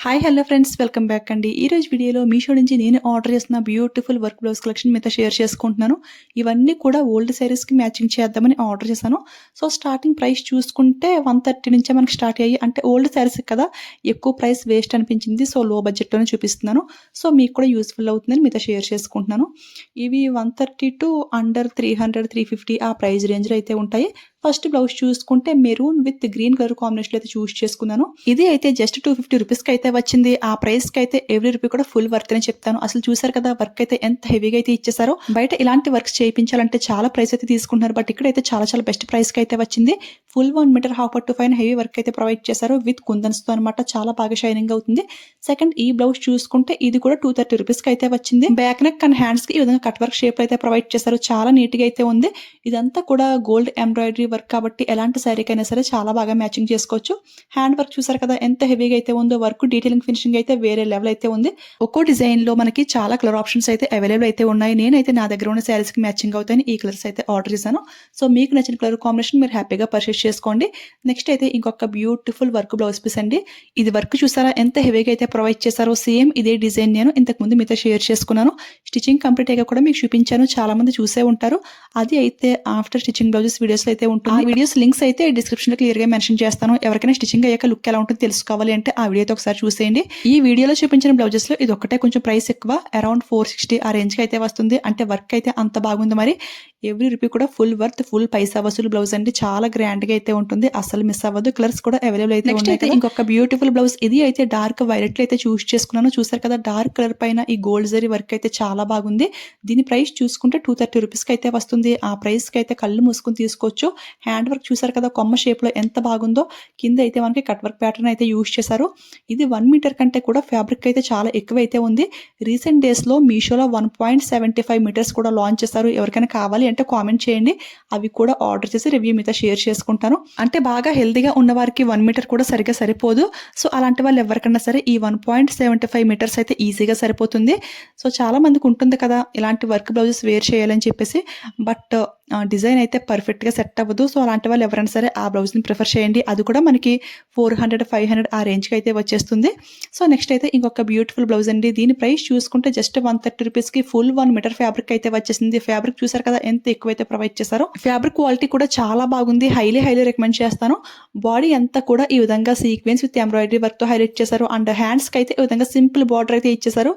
Hi hello friends, welcome back అండి. ఈరోజు వీడియోలో మీషో నుంచి నేను ఆర్డర్ చేసిన బ్యూటిఫుల్ వర్క్ బ్లౌజ్ కలెక్షన్ మీతో షేర్ చేసుకుంటున్నాను. ఇవన్నీ కూడా ఓల్డ్ శారీస్కి మ్యాచింగ్ చేద్దామని ఆర్డర్ చేశాను. సో స్టార్టింగ్ ప్రైస్ చూసుకుంటే 130 నుంచే మనకి స్టార్ట్ అయ్యి, అంటే ఓల్డ్ శారీస్ కదా, ఎక్కువ ప్రైస్ వేస్ట్ అనిపించింది. సో లో బడ్జెట్లోనే చూపిస్తున్నాను. సో మీకు కూడా యూస్ఫుల్ అవుతుందని మీతో షేర్ చేసుకుంటున్నాను. ఇవి 130 టు అండర్ 300, 350 ఆ ప్రైస్ రేంజ్లో అయితే ఉంటాయి. ఫస్ట్ బ్లౌజ్ చూసుకుంటే maroon with green colour combination అయితే చూస్ చేసుకున్నాను. ఇది అయితే జస్ట్ 250 రూపీస్కి అయితే వచ్చింది. ఆ ప్రైస్కి అయితే ఎవ్రీ రూపీ కూడా ఫుల్ వర్త్ అని చెప్తాను. అసలు చూసారు కదా వర్క్ అయితే ఎంత హెవీగా అయితే ఇచ్చేసారో. బయట ఇలాంటి వర్క్స్ చేయించాలంటే చాలా ప్రైస్ అయితే తీసుకుంటున్నారు, బట్ ఇక్కడైతే చాలా చాలా బెస్ట్ ప్రైస్కి అయితే వచ్చింది. ఫుల్ 1 మీటర్ హాఫ్ పట్టు పైన హెవీ వర్క్ అయితే ప్రొవైడ్ చేశారు విత్ కుందన్స్తో అనమాట. చాలా బాగా షైనింగ్ అవుతుంది. సెకండ్ ఈ బ్లౌజ్ చూసుకుంటే ఇది కూడా 230 రూపీస్కి అయితే వచ్చింది. బ్యాక్ నెక్ అండ్ హ్యాండ్స్ కి ఈ విధంగా కట్ వర్క్ షేప్ అయితే ప్రొవైడ్ చేశారు. చాలా నీట్ గా అయితే ఉంది. ఇదంతా కూడా గోల్డ్ ఎంబ్రాయిడరీ వర్క్ కాబట్టి ఎలాంటి శారీకైనా సరే చాలా బాగా మ్యాచింగ్ చేసుకోవచ్చు. హ్యాండ్ వర్క్ చూసారు కదా ఎంత హెవీగా అయితే ఉందో. వర్క్ డీటెయిలింగ్ ఫినిషింగ్ అయితే వేరే లెవెల్ అయితే ఉంది. ఒక్కో డిజైన్ లో మనకి చాలా కలర్ ఆప్షన్స్ అయితే అవైలబుల్ అయితే ఉన్నాయి. నేనైతే నా దగ్గర ఉన్న శారీస్ కి మ్యాచింగ్ అవుతాయని ఈ కలర్స్ అయితే ఆర్డర్ చేశాను. సో మీకు నచ్చిన కలర్ కాంబినేషన్ మీరు హ్యాపీగా పర్చేస్ చేసుకోండి. నెక్స్ట్ అయితే ఇంకొక బ్యూటిఫుల్ వర్క్ బ్లౌజ్ పీస్ అండి. ఇది వర్క్ చూసారా ఎంత హెవీగా అయితే ప్రొవైడ్ చేశారో. సేమ్ ఇదే డిజైన్ నేను ఇంతకు ముందు మీతో షేర్ చేసుకున్నాను. స్టిచింగ్ కంప్లీట్ అయ్యాక కూడా మీకు చూపించాను, చాలా మంది చూసే ఉంటారు. అది అయితే ఆఫ్టర్ స్టిచింగ్ బ్లౌజెస్ వీడియోస్ అయితే ఉంటుంది. ఆ వీడియోస్ లింక్స్ అయితే డిస్క్రిప్షన్ లో క్లియర్ గా మెన్షన్ చేస్తాను. ఎవరికైనా స్టిచింగ్ అయ్యాక లుక్ ఎలా ఉంటుందో తెలుసుకోవాలి అంటే ఆ వీడియో ఒకసారి చూసేయండి. ఈ వీడియోలో చూపించిన బ్లౌజెస్ లో ఇది ఒక్కటే కొంచెం ప్రైస్ ఎక్కువ, అరౌండ్ 460 ఆ రేంజ్ కి అయితే వస్తుంది. అంటే వర్క్ అయితే అంత బాగుంది. మరి ఎవ్రీ రూపీ కూడా ఫుల్ వర్త్, ఫుల్ పైసా వసూలు బ్లౌజ్ అండి. చాలా గ్రాండ్ గా అయితే ఉంటుంది, అసలు మిస్ అవ్వదు. కలర్స్ కూడా అవైలబుల్ అయితే ఉన్నాయి. అయితే ఇంకొక బ్యూటిఫుల్ బ్లౌజ్, ఇది అయితే డార్క్ వైలెట్ లో అయితే చూస్ చేసుకున్నాను. చూసారు కదా డార్క్ కలర్ పైన ఈ గోల్డ్ జరీ వర్క్ అయితే చాలా బాగుంది. దీని ప్రైస్ చూసుకుంటే 230 రూపీస్ కి అయితే వస్తుంది. ఆ ప్రైస్ కి అయితే కళ్ళు మూసుకుని తీసుకోవచ్చు. హ్యాండ్ వర్క్ చూసారు కదా కొమ్మ షేప్ లో ఎంత బాగుందో. కింద అయితే మనకి కట్ వర్క్ ప్యాటర్న్ అయితే యూస్ చేశారు. ఇది 1 మీటర్ కంటే కూడా ఫ్యాబ్రిక్ అయితే చాలా ఎక్కువ అయితే ఉంది. రీసెంట్ డేస్ లో మీషోలో 1.75 మీటర్స్ కూడా లాంచ్ చేశారు. ఎవరికైనా కావాలి అంటే కామెంట్ చేయండి, అవి కూడా ఆర్డర్ చేసి రివ్యూ మీతో షేర్ చేసుకుంటాను. అంటే బాగా హెల్దీగా ఉన్న వారికి 1 మీటర్ కూడా సరిగ్గా సరిపోదు. సో అలాంటి వాళ్ళు ఎవరికైనా సరే ఈ 1.75 మీటర్స్ అయితే ఈజీగా సరిపోతుంది. సో చాలా మందికి ఉంటుంది కదా ఇలాంటి వర్క్ బ్లౌజెస్ వేర్ చేయాలని చెప్పేసి, బట్ డిజైన్ అయితే పర్ఫెక్ట్ గా సెట్ అవ్వదు. సో అలాంటి వాళ్ళు ఎవరైనా సరే ఆ బ్లౌజ్ ని ప్రిఫర్ చేయండి. అది కూడా మనకి 400, 500 ఆ రేంజ్ కి అయితే వచ్చేస్తుంది. సో నెక్స్ట్ అయితే ఇంకొక బ్యూటిఫుల్ బ్లౌజ్ అండి. దీని ప్రైస్ చూసుకుంటే జస్ట్ 130 రూపీస్ కి ఫుల్ 1 మీటర్ ఫ్యాబ్రిక్ అయితే వచ్చేసింది. ఫ్యాబ్రిక్ చూసారు కదా ఎంత ఎక్కువైతే ప్రొవైడ్ చేశారో. ఫ్యాబ్రిక్ క్వాలిటీ కూడా చాలా బాగుంది. హైలీ రికమెండ్ చేస్తాను. బాడీ అంతా కూడా ఈ విధంగా సీక్వెన్స్ విత్ ఎంబ్రాయిడరీ వర్క్ తో హైలైట్ చేశారు. అండ్ హ్యాండ్స్ కి అయితే ఈ విధంగా సింపుల్ బార్డర్ అయితే ఇచ్చేసారు.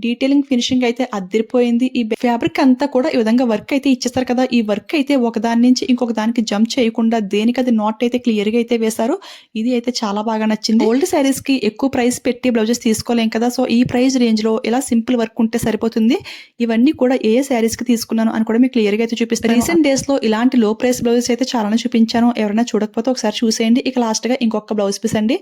డీటెయిలింగ్ ఫినిషింగ్ అయితే అదిరిపోయింది. ఈ ఫ్యాబ్రిక్ అంతా కూడా ఈ విధంగా వర్క్ అయితే ఇచ్చేస్తారు కదా. ఈ వర్క్ అయితే ఒక దాని నుంచి ఇంకొక దానికి జంప్ చేయకుండా దేనికి అది నాట్ అయితే క్లియర్ గా అయితే వేశారు. ఇది అయితే చాలా బాగా నచ్చింది. ఓల్డ్ శారీస్ కి ఎక్కువ ప్రైస్ పెట్టి బ్లౌజెస్ తీసుకోలేం కదా. సో ఈ ప్రైస్ రేంజ్ లో ఇలా సింపుల్ వర్క్ ఉంటే సరిపోతుంది. ఇవన్నీ కూడా ఏ శారీస్ కి తీసుకున్నాను అని కూడా మీకు క్లియర్ గా అయితే చూపిస్తాను. రీసెంట్ డేస్ లో ఇలాంటి లో ప్రైస్ బ్లౌజెస్ అయితే చాలా చూపించాను. ఎవరైనా చూడకపోతే ఒకసారి చూసేయండి. ఇక లాస్ట్ గా ఇంకొక బ్లౌజ్ పీస్ అండి.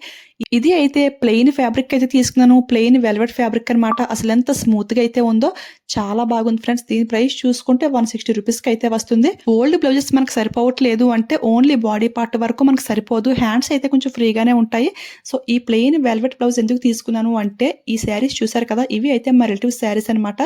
ఇది అయితే ప్లెయిన్ ఫ్యాబ్రిక్ అయితే తీసుకున్నాను. ప్లెయిన్ వెల్వెట్ ఫ్యాబ్రిక్ అనమాట. అసలు ఎంత స్మూత్ గా అయితే ఉందో, చాలా బాగుంది ఫ్రెండ్స్. దీని ప్రైస్ చూసుకుంటే 160 రూపీస్ కి అయితే వస్తుంది. ఓల్డ్ బ్లౌజెస్ మనకు సరిపోవట్లేదు అంటే ఓన్లీ బాడీ పార్ట్ వరకు మనకు సరిపోదు. హ్యాండ్స్ అయితే కొంచెం ఫ్రీగానే ఉంటాయి. సో ఈ ప్లెయిన్ వెల్వెట్ బ్లౌజ్ ఎందుకు తీసుకున్నాను అంటే, ఈ శారీస్ చూసారు కదా, ఇవి అయితే మా రిలేటివ్ శారీస్ అనమాట.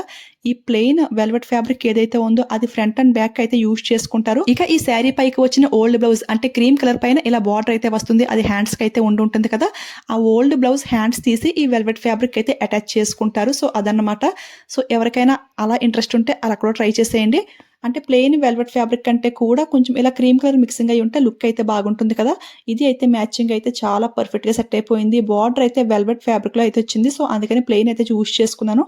ఈ ప్లెయిన్ వెల్వెట్ ఫ్యాబ్రిక్ ఏదైతే ఉందో అది ఫ్రంట్ అండ్ బ్యాక్ అయితే యూజ్ చేసుకుంటారు. ఇక ఈ శారీ పైకి వచ్చిన ఓల్డ్ బ్లౌజ్ అంటే క్రీమ్ కలర్ పైన ఇలా బార్డర్ అయితే వస్తుంది. అది హ్యాండ్స్ కి అయితే ఉంటుంది కదా. ఆ ఓల్డ్ బ్లౌజ్ హ్యాండ్స్ తీసి ఈ వెల్వెట్ ఫ్యాబ్రిక్ అయితే అటాచ్ చేసుకుంటారు. సో అదన్నమాట. సో ఎవరికైనా అలా ఇంట్రెస్ట్ ఉంటే అలా కూడా ట్రై చేసేయండి. అంటే ప్లెయిన్ వెల్వెట్ ఫ్యాబ్రిక్ కంటే కూడా కొంచెం ఇలా క్రీమ్ కలర్ మిక్సింగ్ అయి ఉంటే లుక్ అయితే బాగుంటుంది కదా. ఇది అయితే మ్యాచింగ్ అయితే చాలా పర్ఫెక్ట్ గా సెట్ అయిపోయింది. బార్డర్ అయితే వెల్వెట్ ఫ్యాబ్రిక్ లో అయితే వచ్చింది. సో అందుకని ప్లెయిన్ అయితే చూస్ చేసుకున్నాను.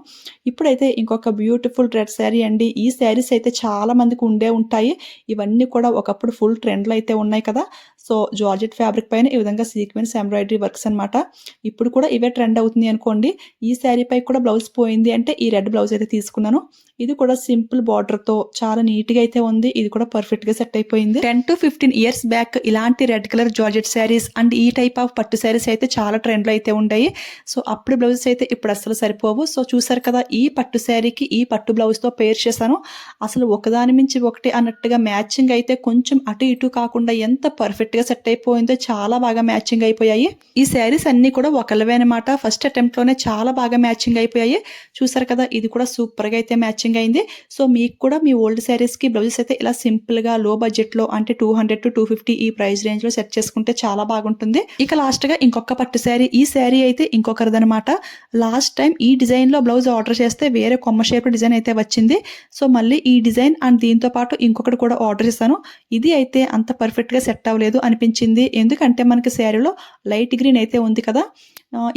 ఇప్పుడైతే ఇంకొక బ్యూటిఫుల్ రెడ్ శారీ అండి. ఈ శారీస్ అయితే చాలా మందికి ఉండే ఉంటాయి. ఇవన్నీ కూడా ఒకప్పుడు ఫుల్ ట్రెండ్ లో అయితే ఉన్నాయి కదా. సో జార్జెట్ ఫ్యాబ్రిక్ పైన ఈ విధంగా సీక్వెన్స్ ఎంబ్రాయిడరీ వర్క్స్ అనమాట. ఇప్పుడు కూడా ఇవే ట్రెండ్ అవుతుంది అనుకోండి. ఈ శారీ పై కూడా బ్లౌజ్ పోయింది అంటే ఈ రెడ్ బ్లౌజ్ అయితే తీసుకున్నాను. ఇది కూడా సింపుల్ బార్డర్ తో చాలా నీట్ గా అయితే ఉంది. ఇది కూడా పర్ఫెక్ట్ గా సెట్ అయిపోయింది. 10 to 15 ఇయర్స్ బ్యాక్ ఇలాంటి red colour georgette saris and ఈ టైప్ ఆఫ్ పట్టు శారీస్ అయితే చాలా ట్రెండ్ లో అయితే ఉంటాయి. సో అప్పుడు బ్లౌజెస్ అయితే ఇప్పుడు అసలు సరిపోవు. సో చూసారు కదా, ఈ పట్టు శారీకి ఈ పట్టు బ్లౌజ్ తో పేర్ చేశాను. అసలు ఒకదాని మించి ఒకటి అన్నట్టుగా మ్యాచింగ్ అయితే కొంచెం అటు ఇటు కాకుండా ఎంత పర్ఫెక్ట్ గా సెట్ అయిపోయిందో. చాలా బాగా మ్యాచింగ్ అయిపోయాయి. ఈ శారీస్ అన్ని కూడా ఒకళ్ళవే అనమాట. ఫస్ట్ అటెంప్ట్ లోనే చాలా బాగా మ్యాచింగ్ అయిపోయాయి. చూసారు కదా, ఇది కూడా సూపర్ గా అయితే మ్యాచింగ్ అయింది. సో మీకు కూడా మీ ఓల్డ్ శారీస్‌కి బ్లౌజెస్ అయితే ఇలా సింపుల్‌గా లో బడ్జెట్‌లో అంటే 200-250 ఈ ప్రైస్ రేంజ్‌లో సెట్ చేసుకుంటే చాలా బాగుంటుంది. ఇక లాస్ట్‌గా ఇంకొక పట్టు శారీ. ఈ శారీ అయితే ఇంకొకరిదనమాట. లాస్ట్ టైం ఈ డిజైన్‌లో బ్లౌజ్ ఆర్డర్ చేస్తే వేరే కొమ్మ షేప్ డిజైన్ అయితే వచ్చింది. సో, మళ్ళీ ఈ డిజైన్ అండ్ దీంతో పాటు ఇంకొకటి కూడా ఆర్డర్ చేశాను. ఇది అయితే అంత పర్ఫెక్ట్‌గా సెట్ అవ్వలేదు అనిపించింది. ఎందుకంటే మనకి శారీలో లైట్ గ్రీన్ అయితే ఉంది కదా!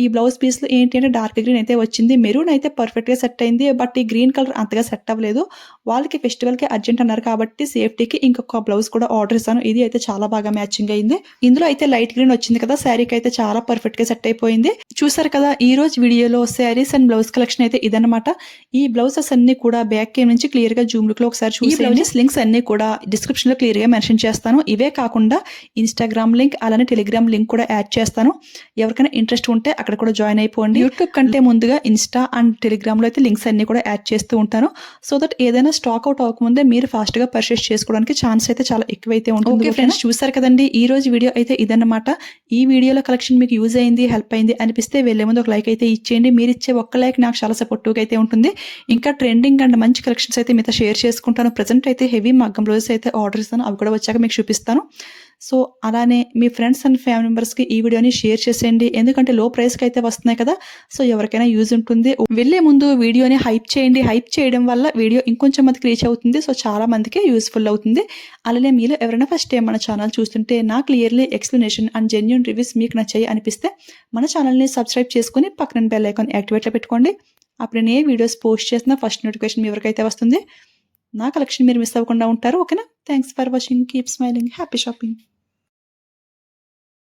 ఈ బ్లౌజ్ పీస్‌లో ఏంటి అంటే డార్క్ గ్రీన్ అయితే వచ్చింది. మెరూన్ అయితే పర్ఫెక్ట్‌గా సెట్ అయింది. బట్ ఈ గ్రీన్ కలర్ అంతగా సెట్ అవ్వలేదు. వాళ్ళకి ఫెస్టివల్‌కి అర్జెంట్ అన్నారు కాబట్టి సేఫ్టీకి ఇంకొక బ్లౌజ్ కూడా ఆర్డర్ చేశాను. ఇది అయితే చాలా బాగా మ్యాచింగ్ అయింది. ఇందులో అయితే లైట్ గ్రీన్ వచ్చింది కదా! శారీకి అయితే చాలా పర్ఫెక్ట్‌గా సెట్ అయిపోయింది. చూసారు కదా! ఈ రోజు వీడియోలో శారీస్ అండ్ బ్లౌజ్ కలెక్షన్ అయితే ఇదన్నమాట. ఈ బ్లౌజెస్ అన్నీ కూడా బ్యాక్ కేమ్ నుంచి క్లియర్‌గా జూమ్ లుక్‌లో ఒకసారి చూసేయండి. ఈ బ్లౌజెస్ లింక్స్ అన్నీ కూడా డిస్క్రిప్షన్‌లో క్లియర్‌గా మెన్షన్ చేస్తాను. ఇవే కాకుండా ఇన్‌స్టాగ్రామ్ లింక్ అలానే టెలిగ్రామ్ లింక్ కూడా యాడ్ చేస్తాను. ఎవరికైనా ఇంట్రెస్ట్ ఉంటే అక్కడ కూడా జాయిన్ అయిపోండి. యూట్యూబ్ కంటే ముందుగా ఇన్‌స్టా అండ్ టెలిగ్రామ్‌లో అయితే లింక్స్ అన్నీ కూడా యాడ్ చేస్తూ ఉంటాను. సో దట్ ఏదైనా స్టాక్ అవుట్ అవ్వకముందే మీరు ఫాస్ట్‌గా పర్చేస్ చేసుకోవడానికి ఛాన్స్ అయితే చాలా ఎక్కువైతే ఉంటుంది. ఓకే ఫ్రెండ్స్, చూసారు కదండీ! ఈ రోజు వీడియో అయితే ఇదన్నమాట. ఈ వీడియోలో కలెక్షన్ మీకు యూజ్ అయింది, హెల్ప్ అయింది అనిపిస్తే వెళ్ళే ముందు ఒక లైక్ అయితే ఇచ్చేయండి. మీరు ఇచ్చే ఒక్క లైక్ నాకు చాలా సపోర్టివ్‌గా అయితే ఉంటుంది. ఇంకా ట్రెండింగ్ అండ్ మంచి కలెక్షన్స్ అయితే మీతో షేర్ చేసుకుంటాను. ప్రెజెంట్ అయితే హెవీ మగ్గం బ్లౌజెస్ అయితే ఆర్డర్ ఇస్తాను. అవి కూడా వచ్చాక మీకు చూపిస్తాను. సో, అలానే మీ ఫ్రెండ్స్ అండ్ ఫ్యామిలీ మెంబర్స్‌కి ఈ వీడియోని షేర్ చేసేయండి. ఎందుకంటే లో ప్రైస్‌కి అయితే వస్తున్నాయి కదా! సో, ఎవరికైనా యూజ్ ఉంటుంది. వెళ్ళే ముందు వీడియోని హైప్ చేయండి. హైప్ చేయడం వల్ల వీడియో ఇంకొంచెం మందికి రీచ్ అవుతుంది. సో, చాలా మందికి యూజ్‌ఫుల్ అవుతుంది. అలానే మీలో ఎవరైనా ఫస్ట్ టైం మన ఛానల్ చూస్తుంటే నా clearly explanation and genuine reviews మీకు నచ్చాయి అనిపిస్తే మన ఛానల్‌ని సబ్స్క్రైబ్ చేసుకొని పక్కన బెల్ ఐకాన్ యాక్టివేట్‌లో పెట్టుకోండి. అప్పుడు నేను ఏ వీడియోస్ పోస్ట్ చేసినా ఫస్ట్ నోటిఫికేషన్ మీ వరకైతే వస్తుంది. నా కలెక్షన్ మీరు మిస్ అవ్వకుండా ఉంటారు. ఓకేనా? Thanks for watching. Keep smiling. Happy shopping.